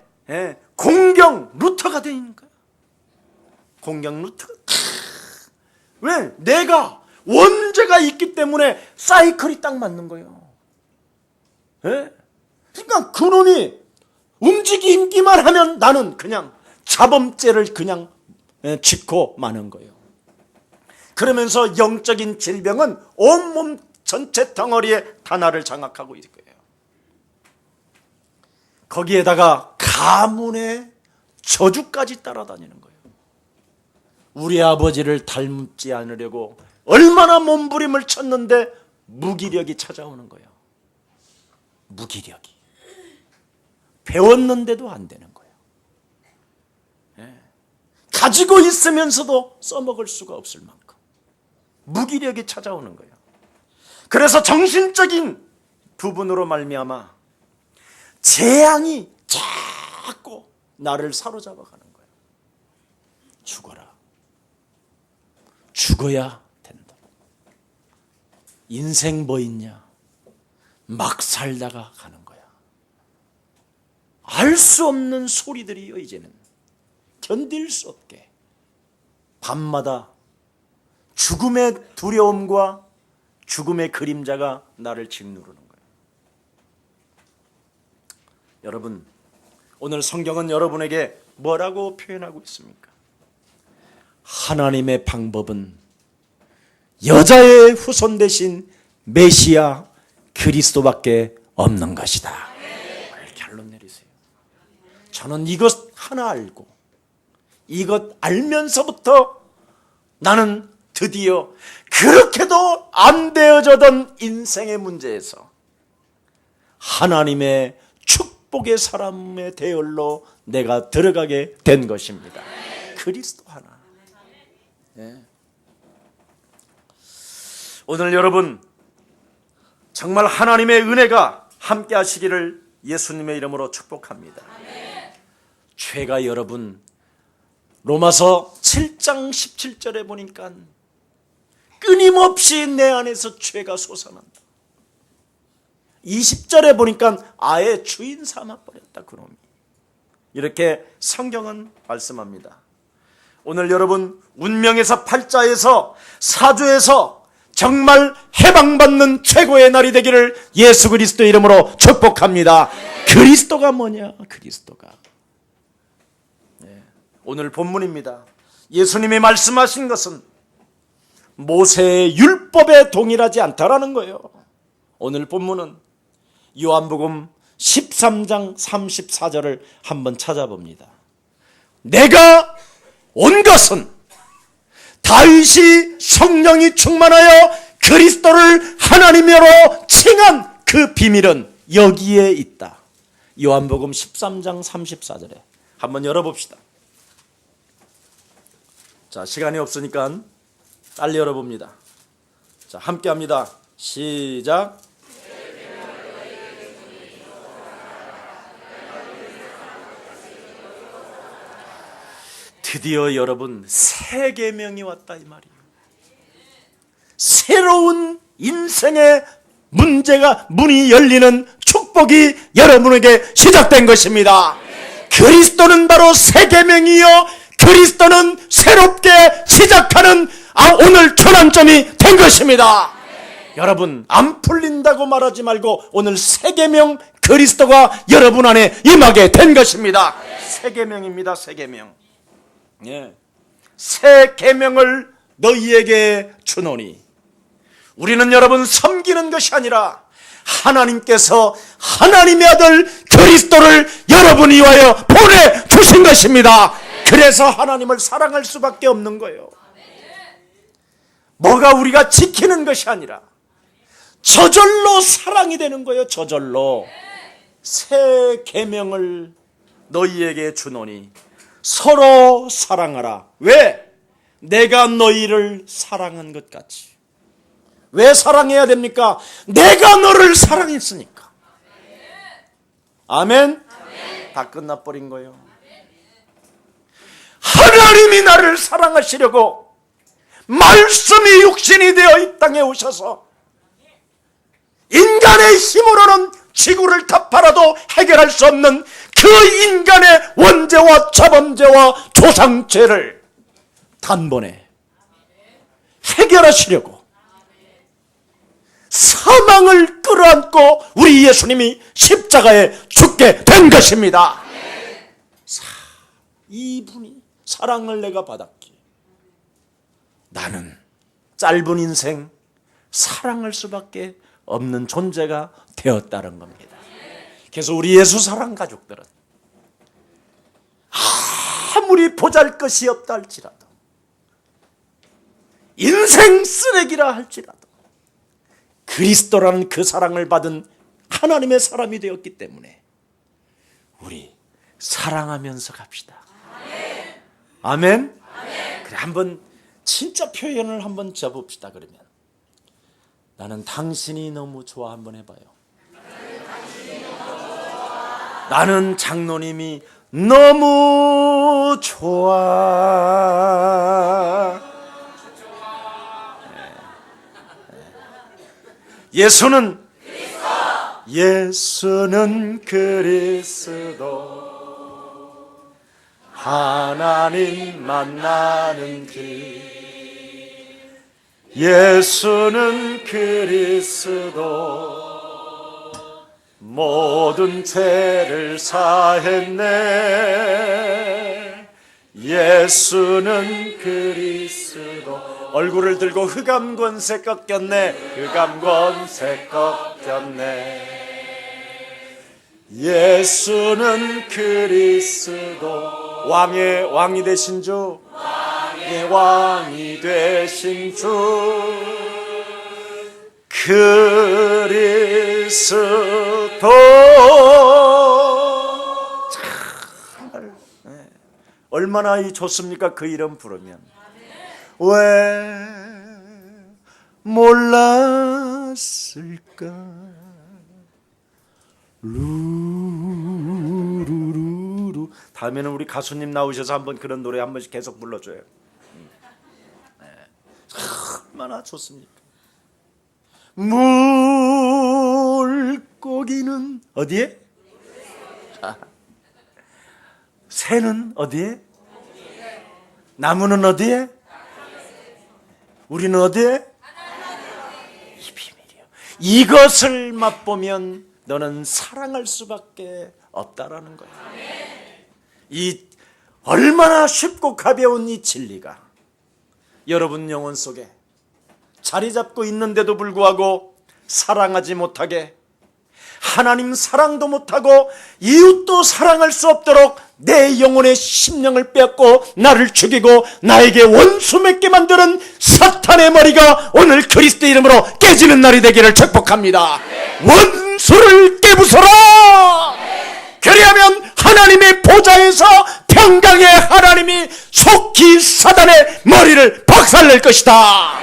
공경 루터가 되어 있는 거예요. 공경 루터가. 왜? 내가 원죄가 있기 때문에 사이클이 딱 맞는 거예요. 그러니까 그놈이 움직이기만 하면 나는 그냥 자범죄를 그냥 짓고 마는 거예요. 그러면서 영적인 질병은 온몸 전체 덩어리에 하나를 장악하고 있을 거예요. 거기에다가 가문의 저주까지 따라다니는 거예요. 우리 아버지를 닮지 않으려고 얼마나 몸부림을 쳤는데 무기력이 찾아오는 거예요. 무기력이. 배웠는데도 안 되는 거예요. 가지고 있으면서도 써먹을 수가 없을 만큼 무기력이 찾아오는 거예요. 그래서 정신적인 부분으로 말미암아 재앙이 자꾸 나를 사로잡아가는 거예요. 죽어라. 죽어야 된다. 인생 뭐 있냐? 막 살다가 가는 거야. 알 수 없는 소리들이요. 이제는 견딜 수 없게 밤마다 죽음의 두려움과 죽음의 그림자가 나를 짓누르는 거예요. 여러분, 오늘 성경은 여러분에게 뭐라고 표현하고 있습니까? 하나님의 방법은 여자의 후손 대신 메시아 그리스도밖에 없는 것이다. 결론 내리세요. 저는 이것 하나 알고 이것 알면서부터 나는 드디어 그렇게도 안 되어져던 인생의 문제에서 하나님의 축복의 사람의 대열로 내가 들어가게 된 것입니다. 그리스도 하나. 오늘 여러분 정말 하나님의 은혜가 함께 하시기를 예수님의 이름으로 축복합니다. 죄가 여러분 로마서 7장 17절에 보니까 끊임없이 내 안에서 죄가 솟아난다. 20절에 보니까 아예 주인 삼아버렸다 그놈이. 이렇게 성경은 말씀합니다. 오늘 여러분 운명에서 팔자에서 사주에서 정말 해방받는 최고의 날이 되기를 예수 그리스도의 이름으로 축복합니다. 그리스도가 뭐냐? 그리스도가 오늘 본문입니다. 예수님이 말씀하신 것은 모세의 율법에 동일하지 않다라는 거예요. 오늘 본문은 요한복음 13장 34절을 한번 찾아봅니다. 내가 온 것은 다윗이 성령이 충만하여 그리스도를 하나님으로 칭한 그 비밀은 여기에 있다. 요한복음 13장 34절에 한번 열어봅시다. 자, 시간이 없으니까 빨리 열어봅니다. 자, 함께 합니다. 시작. 드디어 여러분 새 계명이 왔다 이 말이에요. 새로운 인생의 문이 열리는 축복이 여러분에게 시작된 것입니다. 그리스도는 바로 새 계명이요 그리스도는 새롭게 시작하는 오늘 전환점이 된 것입니다. 여러분 안 풀린다고 말하지 말고 오늘 새 계명 그리스도가 여러분 안에 임하게 된 것입니다. 새 계명입니다. 새 계명. 새 계명을 너희에게 주노니 우리는 여러분 섬기는 것이 아니라 하나님께서 하나님의 아들 그리스도를 여러분 위하여 보내주신 것입니다. 그래서 하나님을 사랑할 수밖에 없는 거예요. 뭐가 우리가 지키는 것이 아니라 저절로 사랑이 되는 거예요. 저절로. 새 계명을 너희에게 주노니 서로 사랑하라. 왜? 내가 너희를 사랑한 것 같이. 왜 사랑해야 됩니까? 내가 너를 사랑했으니까. 아멘? 다 끝나버린 거예요. 하나님이 나를 사랑하시려고 말씀이 육신이 되어 이 땅에 오셔서 인간의 힘으로는 지구를 다 팔아도 해결할 수 없는 그 인간의 원죄와 자범죄와 조상죄를 단번에 해결하시려고 사망을 끌어안고 우리 예수님이 십자가에 죽게 된 것입니다. 이분이 사랑을 내가 받았기에 나는 짧은 인생 사랑할 수밖에 없는 존재가 되었다는 겁니다. 그래서 우리 예수 사랑 가족들은 아무리 보잘것이 없다 할지라도 인생 쓰레기라 할지라도 그리스도라는 그 사랑을 받은 하나님의 사람이 되었기 때문에 우리 사랑하면서 갑시다. 아멘? 아멘. 그래, 한번 진짜 표현을 한번 줘봅시다. 그러면 나는 당신이 너무 좋아 한번 해봐요. 나는 장로님이 너무 좋아. 예수는 그리스도 하나님 만나는 길. 예수는 그리스도 모든 죄를 사했네. 예수는 그리스도. 얼굴을 들고 흑암권세 꺾였네. 흑암권세 꺾였네. 예수는 그리스도. 왕이 되신 주, 왕이 되신 주 그리스도. 정말 얼마나 이 좋습니까? 그 이름 부르면. 왜 몰랐을까? 루루루루. 다음에는 우리 가수님 나오셔서 한번 그런 노래 한 번씩 계속 불러줘요. 얼마나 좋습니까? 물고기는 어디에? 새는 어디에? 나무는 어디에? 우리는 어디에? 이 비밀이요. 이것을 맛보면 너는 사랑할 수밖에 없다라는 거예요. 이 얼마나 쉽고 가벼운 이 진리가 여러분 영혼 속에 자리 잡고 있는데도 불구하고 사랑하지 못하게, 하나님 사랑도 못하고 이웃도 사랑할 수 없도록 내 영혼의 심령을 빼앗고 나를 죽이고 나에게 원수 맺게 만드는 사탄의 머리가 오늘 그리스도 이름으로 깨지는 날이 되기를 축복합니다. 원수를 깨부숴라. 그리하면 하나님의 보좌에서 평강의 하나님이 속히 사단의 머리를 박살낼 것이다.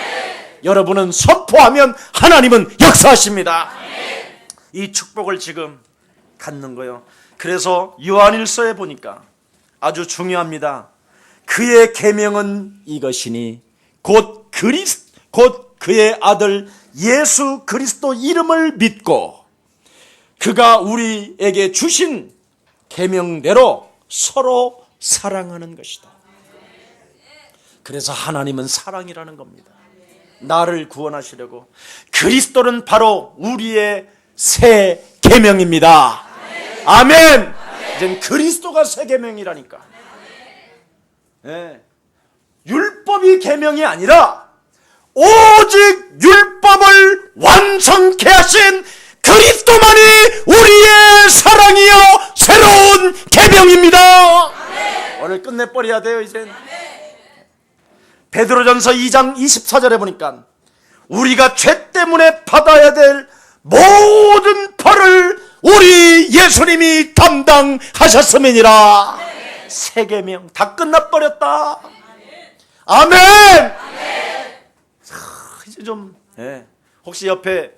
여러분은 선포하면 하나님은 역사하십니다. 이 축복을 지금 갖는 거예요. 그래서 요한일서에 보니까 아주 중요합니다. 그의 계명은 이것이니 곧 그의 아들 예수 그리스도 이름을 믿고 그가 우리에게 주신 계명대로 서로 사랑하는 것이다. 그래서 하나님은 사랑이라는 겁니다. 나를 구원하시려고. 그리스도는 바로 우리의 새 계명입니다. 아멘. 이젠 그리스도가 새 계명이라니까. 네. 율법이 계명이 아니라 오직 율법을 완성케 하신 그리스도만이 우리의 사랑이요 새로운 계명입니다. 오늘 끝내버려야 돼요. 이젠 베드로전서 2장 24절에 보니까 우리가 죄 때문에 받아야 될 모든 벌을 우리 예수님이 담당하셨음이니라. 새 계명 다 끝나버렸다. 아멘. 이제 좀 혹시 옆에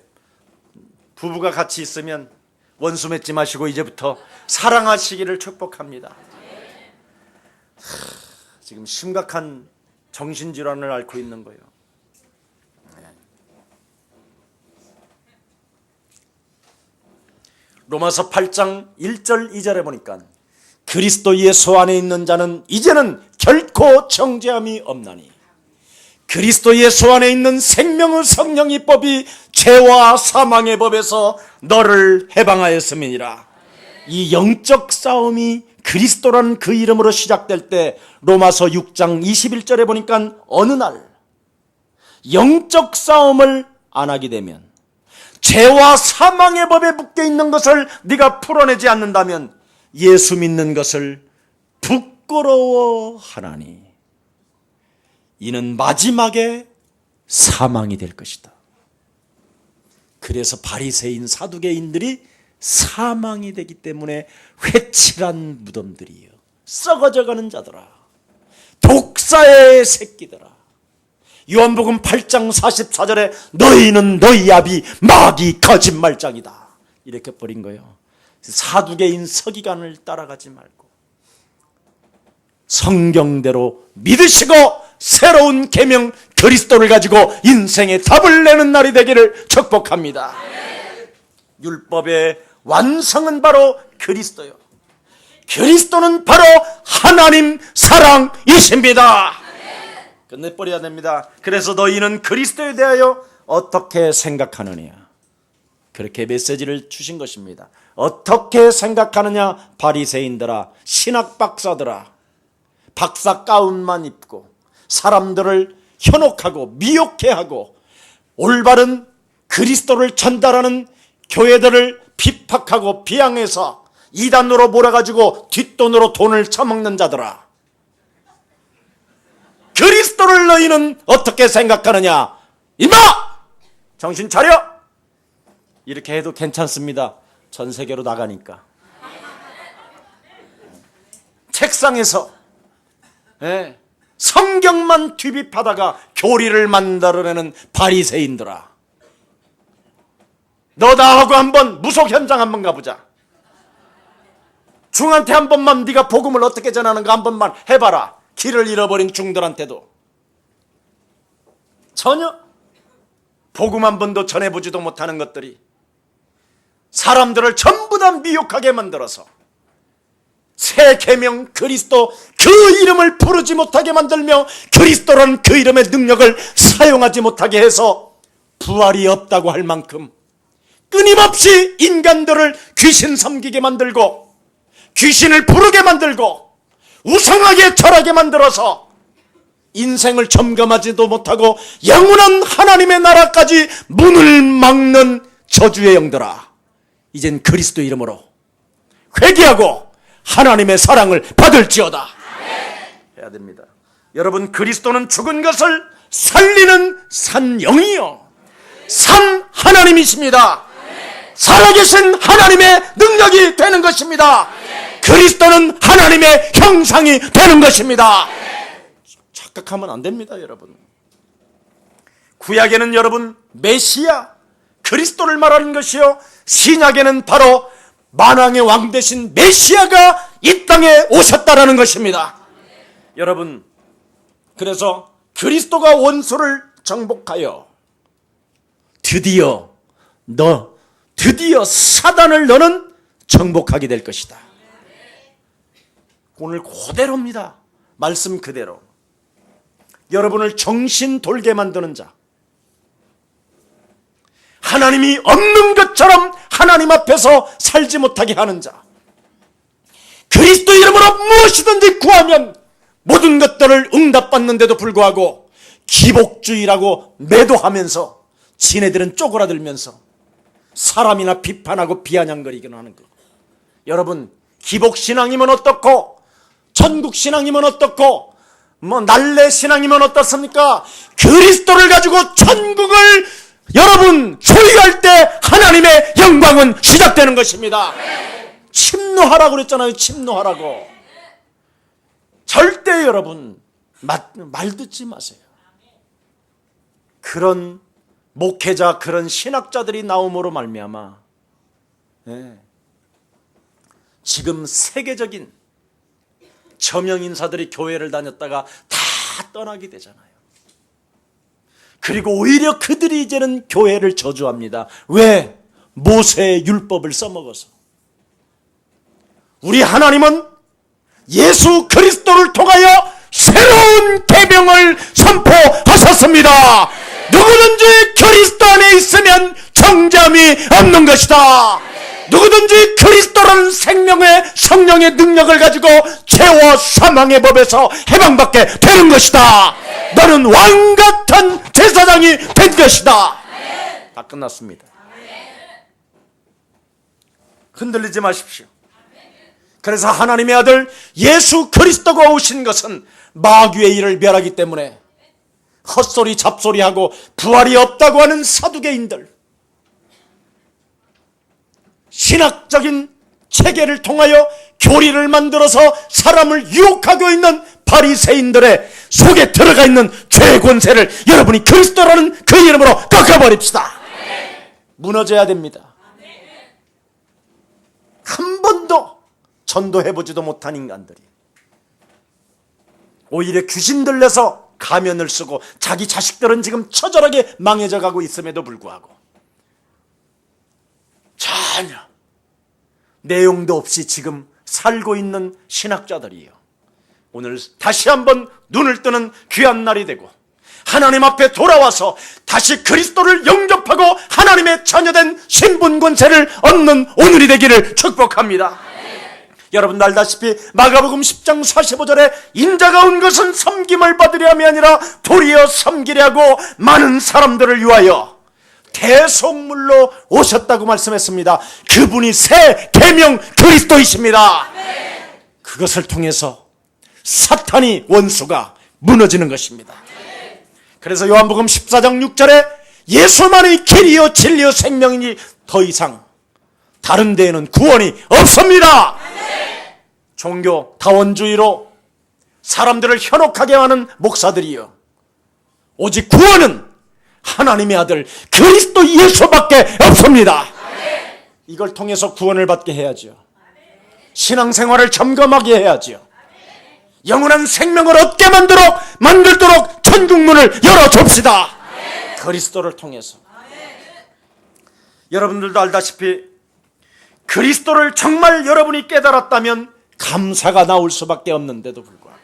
부부가 같이 있으면 원수 맺지 마시고 이제부터 사랑하시기를 축복합니다. 지금 심각한 정신질환을 앓고 있는 거예요. 로마서 8장 1절 2절에 보니까 그리스도 예수 안에 있는 자는 이제는 결코 정죄함이 없나니 그리스도 예수 안에 있는 생명의 성령의 법이 죄와 사망의 법에서 너를 해방하였음이니라. 이 영적 싸움이 그리스도라는 그 이름으로 시작될 때 로마서 6장 21절에 보니까 어느 날 영적 싸움을 안 하게 되면 죄와 사망의 법에 묶여 있는 것을 네가 풀어내지 않는다면 예수 믿는 것을 부끄러워하나니 이는 마지막에 사망이 될 것이다. 그래서 바리새인 사두개인들이 사망이 되기 때문에 회칠한 무덤들이요, 썩어져가는 자들아, 독사의 새끼들아. 요한복음 8장 44절에 너희는 너희 아비 마귀 거짓말장이다 이렇게 버린 거예요. 사두개인 서기관을 따라가지 말고 성경대로 믿으시고 새로운 계명 그리스도를 가지고 인생의 답을 내는 날이 되기를 축복합니다. 율법의 완성은 바로 그리스도요, 그리스도는 바로 하나님 사랑이십니다. 끝내버려야 됩니다. 그래서 너희는 그리스도에 대하여 어떻게 생각하느냐, 그렇게 메시지를 주신 것입니다. 어떻게 생각하느냐, 바리새인들아, 신학 박사들아, 박사 가운만 입고 사람들을 현혹하고 미혹해 하고 올바른 그리스도를 전달하는 교회들을 핍박하고 비양해서 이단으로 몰아가지고 뒷돈으로 돈을 처먹는 자들아, 그리스도를 너희는 어떻게 생각하느냐, 임마! 정신 차려! 이렇게 해도 괜찮습니다. 전 세계로 나가니까. 책상에서 성경만 뒤집하다가 교리를 만들어내는 바리새인들아, 너 나하고 한번 무속 현장 한번 가보자. 중한테 한 번만 네가 복음을 어떻게 전하는가 한 번만 해봐라. 길을 잃어버린 중들한테도 전혀 복음 한 번도 전해보지도 못하는 것들이 사람들을 전부 다 미혹하게 만들어서 새 계명 그리스도 그 이름을 부르지 못하게 만들며 그리스도라는 그 이름의 능력을 사용하지 못하게 해서 부활이 없다고 할 만큼 끊임없이 인간들을 귀신 섬기게 만들고 귀신을 부르게 만들고 우상하게 절하게 만들어서 인생을 점검하지도 못하고 영원한 하나님의 나라까지 문을 막는 저주의 영들아, 이젠 그리스도 이름으로 회개하고 하나님의 사랑을 받을지어다 해야 됩니다. 여러분, 그리스도는 죽은 것을 살리는 산 영이요, 산 하나님이십니다. 살아계신 하나님의 능력이 되는 것입니다. 그리스도는 하나님의 형상이 되는 것입니다. 착각하면 안 됩니다, 여러분. 구약에는 여러분 메시아 그리스도를 말하는 것이요, 신약에는 바로 만왕의 왕 되신 메시아가 이 땅에 오셨다라는 것입니다. 여러분, 그래서 그리스도가 원수를 정복하여 드디어 사단을 너는 정복하게 될 것이다. 오늘 그대로입니다. 말씀 그대로. 여러분을 정신 돌게 만드는 자, 하나님이 없는 것처럼 하나님 앞에서 살지 못하게 하는 자, 그리스도 이름으로 무엇이든지 구하면 모든 것들을 응답받는데도 불구하고 기복주의라고 매도하면서 지네들은 쪼그라들면서 사람이나 비판하고 비아냥거리기는 하는 거. 여러분, 기복신앙이면 어떻고 천국신앙이면 어떻고 날래신앙이면 어떻습니까? 그리스도를 가지고 천국을 여러분 소유할 때 하나님의 영광은 시작되는 것입니다. 침노하라고 그랬잖아요. 침노하라고. 절대 여러분 말 듣지 마세요. 그런 목회자, 그런 신학자들이 나옴으로 말미암아 지금 세계적인 저명 인사들이 교회를 다녔다가 다 떠나게 되잖아요. 그리고 오히려 그들이 이제는 교회를 저주합니다. 왜? 모세의 율법을 써먹어서. 우리 하나님은 예수 그리스도를 통하여 새로운 계명을 선포하셨습니다. 누구든지 그리스도 안에 있으면 정죄함이 없는 것이다. 누구든지 그리스도라는 생명의 성령의 능력을 가지고 죄와 사망의 법에서 해방받게 되는 것이다. 너는 왕같은 제사장이 된 것이다. 다 끝났습니다. 흔들리지 마십시오. 그래서 하나님의 아들 예수 그리스도가 오신 것은 마귀의 일을 멸하기 때문에 헛소리 잡소리하고 부활이 없다고 하는 사두개인들, 신학적인 체계를 통하여 교리를 만들어서 사람을 유혹하고 있는 바리새인들의 속에 들어가 있는 죄의 권세를 여러분이 그리스도라는 그 이름으로 꺾어버립시다. 무너져야 됩니다. 한 번도 전도해보지도 못한 인간들이 오히려 귀신 들려서 가면을 쓰고 자기 자식들은 지금 처절하게 망해져 가고 있음에도 불구하고 전혀 내용도 없이 지금 살고 있는 신학자들이에요. 오늘 다시 한번 눈을 뜨는 귀한 날이 되고 하나님 앞에 돌아와서 다시 그리스도를 영접하고 하나님의 자녀된 신분 권세를 얻는 오늘이 되기를 축복합니다. 여러분 알다시피 마가복음 10장 45절에 인자가 온 것은 섬김을 받으려 함이 아니라 도리어 섬기려 하고 많은 사람들을 위하여 대속물로 오셨다고 말씀했습니다. 그분이 새 계명 그리스도이십니다. 그것을 통해서 사탄이 원수가 무너지는 것입니다. 그래서 요한복음 14장 6절에 예수만이 길이요 진리요 생명이니 더 이상 다른 데에는 구원이 없습니다. 종교 다원주의로 사람들을 현혹하게 하는 목사들이요, 오직 구원은 하나님의 아들 그리스도 예수밖에 없습니다. 이걸 통해서 구원을 받게 해야죠. 신앙생활을 점검하게 해야죠. 영원한 생명을 얻게 만들도록 천국문을 열어줍시다. 그리스도를 통해서. 여러분들도 알다시피 그리스도를 정말 여러분이 깨달았다면 감사가 나올 수밖에 없는데도 불구하고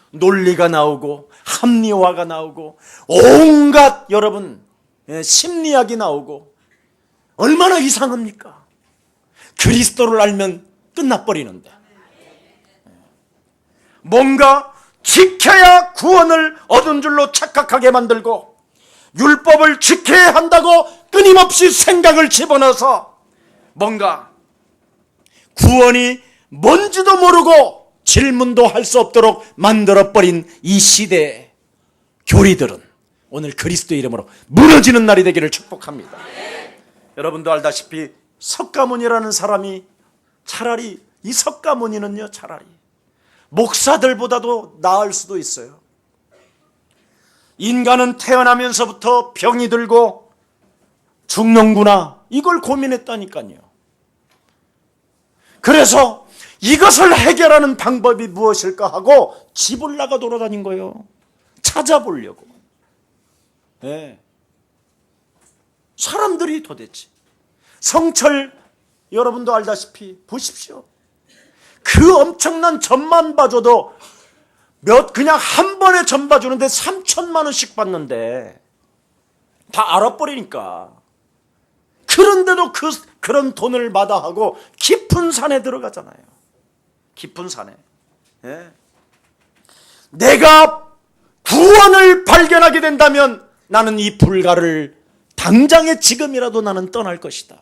논리가 나오고 합리화가 나오고 온갖 여러분 심리학이 나오고 얼마나 이상합니까? 그리스도를 알면 끝나버리는데 뭔가 지켜야 구원을 얻은 줄로 착각하게 만들고 율법을 지켜야 한다고 끊임없이 생각을 집어넣어서 뭔가 구원이 뭔지도 모르고 질문도 할 수 없도록 만들어버린 이 시대의 교리들은 오늘 그리스도 이름으로 무너지는 날이 되기를 축복합니다. 여러분도 알다시피 석가모니라는 사람이 차라리 이 석가모니는요 차라리 목사들보다도 나을 수도 있어요. 인간은 태어나면서부터 병이 들고 죽는구나 이걸 고민했다니까요. 그래서 이것을 해결하는 방법이 무엇일까 하고 집을 나가 돌아다닌 거예요. 찾아보려고. 네. 사람들이 도대체 성철 여러분도 알다시피 보십시오. 그 엄청난 점만 봐줘도 그냥 한 번에 점 봐주는데 3천만 원씩 받는데 다 알아버리니까. 그런데도 그런 돈을 마다하고 깊은 산에 들어가잖아요. 깊은 산에. 예. 내가 구원을 발견하게 된다면 나는 이 불가를 당장에 지금이라도 나는 떠날 것이다.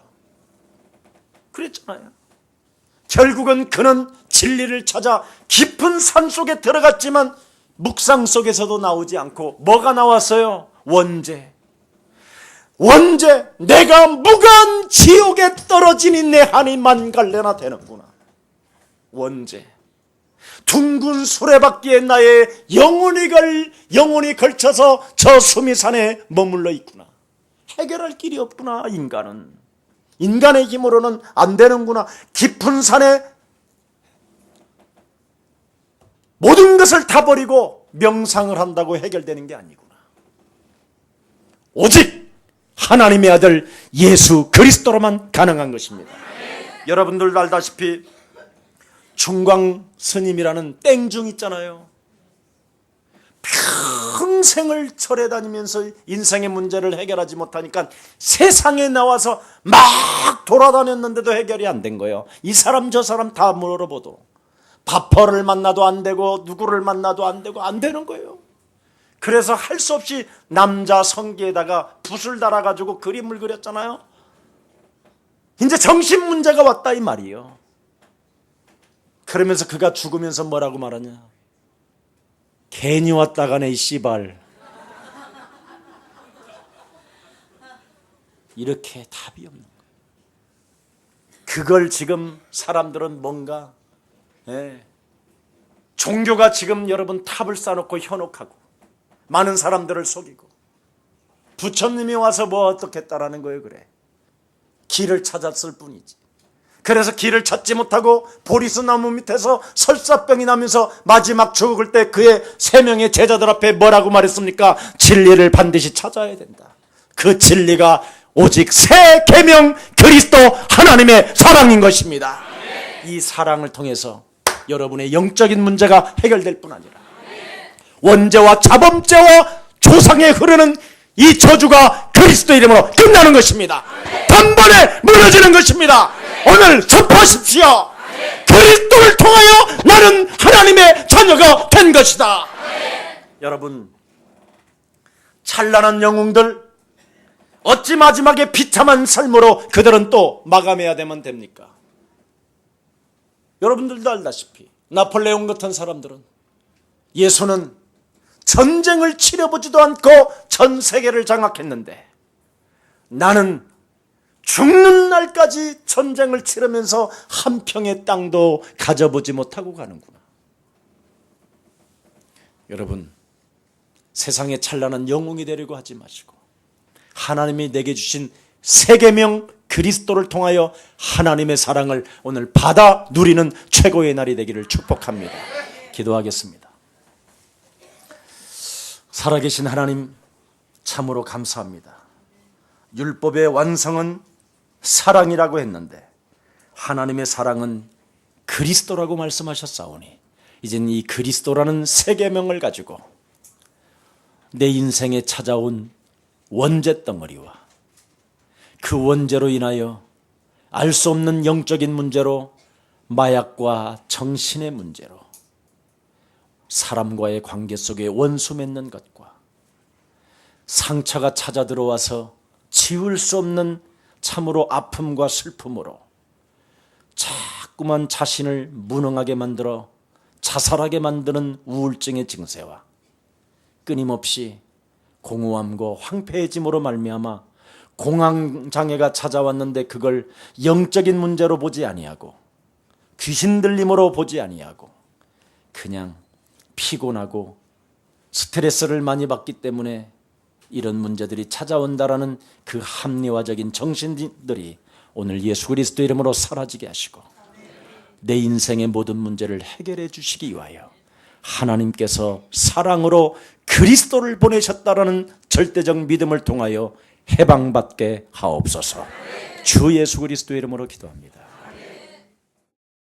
그랬잖아요. 결국은 그는 진리를 찾아 깊은 산 속에 들어갔지만 묵상 속에서도 나오지 않고 뭐가 나왔어요? 원죄. 내가 무간 지옥에 떨어지니 내 한이 만갈래나 되는구나. 원죄. 둥근 수레바퀴에 나의 영혼이 걸쳐서 저 수미산에 머물러 있구나. 해결할 길이 없구나. 인간의 힘으로는 안 되는구나. 깊은 산에 모든 것을 다 버리고 명상을 한다고 해결되는 게 아니구나. 오직 하나님의 아들 예수 그리스도로만 가능한 것입니다. 여러분들도 알다시피 중광 스님이라는 땡중 있잖아요. 평생을 절에 다니면서 인생의 문제를 해결하지 못하니까 세상에 나와서 막 돌아다녔는데도 해결이 안 된 거예요. 이 사람 저 사람 다 물어보도 바퍼를 만나도 안 되고 누구를 만나도 안 되고 안 되는 거예요. 그래서 할 수 없이 남자 성기에다가 붓을 달아가지고 그림을 그렸잖아요. 이제 정신 문제가 왔다 이 말이에요. 그러면서 그가 죽으면서 뭐라고 말하냐. 괜히 왔다 가네 이 씨발. 이렇게 답이 없는 거예요. 그걸 지금 사람들은 뭔가 종교가 지금 여러분 탑을 쌓아놓고 현혹하고 많은 사람들을 속이고 부처님이 와서 뭐 어떻겠다라는 거예요. 그래, 길을 찾았을 뿐이지. 그래서 길을 찾지 못하고 보리수 나무 밑에서 설사병이 나면서 마지막 죽을 때 그의 3명의 제자들 앞에 뭐라고 말했습니까? 진리를 반드시 찾아야 된다. 그 진리가 오직 새 계명 그리스도 하나님의 사랑인 것입니다. 이 사랑을 통해서 여러분의 영적인 문제가 해결될 뿐 아니라 원죄와 자범죄와 조상에 흐르는 이 저주가 그리스도 이름으로 끝나는 것입니다. 단번에 무너지는 것입니다. 오늘 접하십시오. 그리스도를 통하여 나는 하나님의 자녀가 된 것이다. 여러분, 찬란한 영웅들 어찌 마지막에 비참한 삶으로 그들은 또 마감해야 되면 됩니까? 여러분들도 알다시피 나폴레옹 같은 사람들은 예수는 전쟁을 치러보지도 않고 전 세계를 장악했는데 나는 죽는 날까지 전쟁을 치르면서 한 평의 땅도 가져보지 못하고 가는구나. 여러분, 세상에 찬란한 영웅이 되려고 하지 마시고 하나님이 내게 주신 새 계명 그리스도를 통하여 하나님의 사랑을 오늘 받아 누리는 최고의 날이 되기를 축복합니다. 기도하겠습니다. 살아계신 하나님, 참으로 감사합니다. 율법의 완성은 사랑이라고 했는데 하나님의 사랑은 그리스도라고 말씀하셨사오니 이젠 이 그리스도라는 새 계명을 가지고 내 인생에 찾아온 원죄 덩어리와 그 원죄로 인하여 알 수 없는 영적인 문제로 마약과 정신의 문제로 사람과의 관계 속에 원수 맺는 것과 상처가 찾아 들어와서 지울 수 없는 참으로 아픔과 슬픔으로 자꾸만 자신을 무능하게 만들어 자살하게 만드는 우울증의 증세와 끊임없이 공허함과 황폐해짐으로 말미암아 공황장애가 찾아왔는데 그걸 영적인 문제로 보지 아니하고 귀신 들림으로 보지 아니하고 그냥 피곤하고 스트레스를 많이 받기 때문에 이런 문제들이 찾아온다라는 그 합리화적인 정신들이 오늘 예수 그리스도 이름으로 사라지게 하시고 내 인생의 모든 문제를 해결해 주시기 위하여 하나님께서 사랑으로 그리스도를 보내셨다라는 절대적 믿음을 통하여 해방받게 하옵소서. 주 예수 그리스도 이름으로 기도합니다.